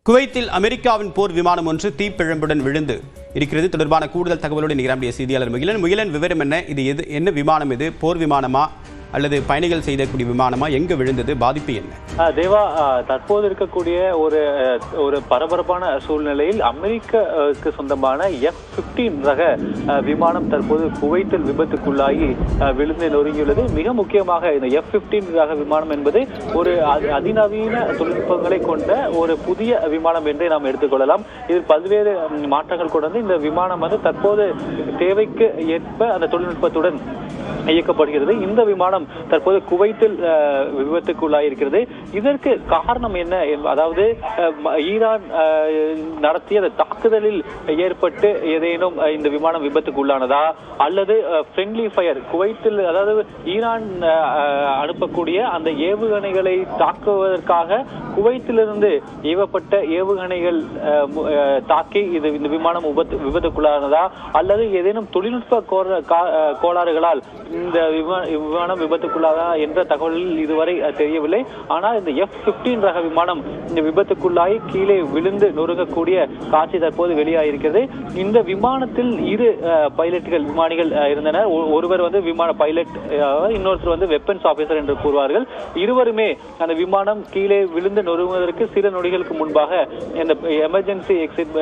குவைத்தில் அமெரிக்காவின் போர் விமானம் ஒன்று தீப்பிழம்புடன் விழுந்து இருக்கிறது. தொடர்பான கூடுதல் தகவலோடு நிகழ்ச்சிய செய்தியாளர் முகிலன் விவரம் என்ன? இது என்ன விமானம்? இது போர் விமானமா அல்லது பயணிகள் செய்யக்கூடிய விமானமா? எங்க விழுந்தது? பாதிப்பு என்ன? தேவா, தற்போது இருக்கக்கூடிய ஒரு பரபரப்பான சூழ்நிலையில் அமெரிக்காவுக்கு சொந்தமான F-15 ரக விமானம் தற்போது குவைத்தில் விபத்துக்குள்ளாகி விழுந்து நொறுங்கியுள்ளது. மிக முக்கியமாக இந்த F-15 ரக விமானம் என்பது ஒரு அதிநவீன தொழில்நுட்பங்களை கொண்ட ஒரு புதிய விமானம் என்றே நாம் எடுத்துக்கொள்ளலாம். இதில் பல்வேறு மாற்றங்கள் கொண்டு இந்த விமானம் தற்போது தேவைக்கு ஏற்ப அந்த தொழில்நுட்பத்துடன் இயக்கப்படுகிறது. இந்த விமானம் தற்போது குவைத்தில் விபத்துக்குள்ளாயிருக்கிறது. இதற்கு காரணம் என்ன? அதாவது ஈரான் நடத்திய தாக்குதலில் ஏற்பட்டு ஏதேனும் இந்த விமானம் விபத்துக்குள்ளானதா அல்லது ஃப்ரெண்ட்லி ஃபயர் குவைத்தில், அதாவது ஈரான் அனுப்பக்கூடிய அந்த ஏவுகணைகளை தாக்குவதற்காக குவைத்திலிருந்து ஏவப்பட்ட ஏவுகணைகள் தாக்கி இந்த விமானம் விபத்துக்குள்ளானதா அல்லது ஏதேனும் தொழில்நுட்ப கோளாறுகளால் இந்த விமானம் விபத்துக்குள்ளாதா என்ற தகவலில் இதுவரை தெரியவில்லை. ஆனால் இந்த F-15 ரக விமானம் இந்த விபத்துக்குள்ளாகி கீழே விழுந்து நொறுங்கக்கூடிய காட்சி தற்போது வெளியாகிருக்கிறது. இந்த விமானத்தில் இரு விமானிகள் இருந்தனர். ஒருவர் விமான பைலட், இன்னொருத்தர் வெப்பன்ஸ் ஆபீசர் என்று கூறுவார்கள். இருவருமே அந்த விமானம் கீழே விழுந்து நொறுங்குவதற்கு சில நொடிகளுக்கு முன்பாக இந்த எமர்ஜென்சி எக்ஸிட்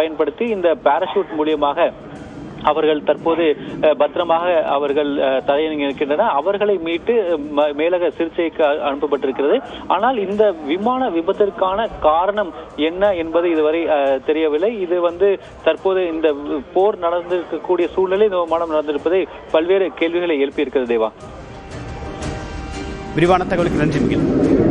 பயன்படுத்தி இந்த பாராசூட் மூலியமாக அவர்கள் தற்போது பத்திரமாக அவர்கள் தரையிறங்கி இருக்கின்றனர். அவர்களை மீட்டு மேலக சிகிச்சைக்கு அனுப்பப்பட்டிருக்கிறது. ஆனால் இந்த விமான விபத்திற்கான காரணம் என்ன என்பது இதுவரை தெரியவில்லை. இது தற்போது இந்த போர் நடந்திருக்கக்கூடிய சூழ்நிலை இந்த விமானம் நடந்திருப்பதை பல்வேறு கேள்விகளை எழுப்பியிருக்கிறது. தேவா, விரிவான தகவலுக்கு நன்றி.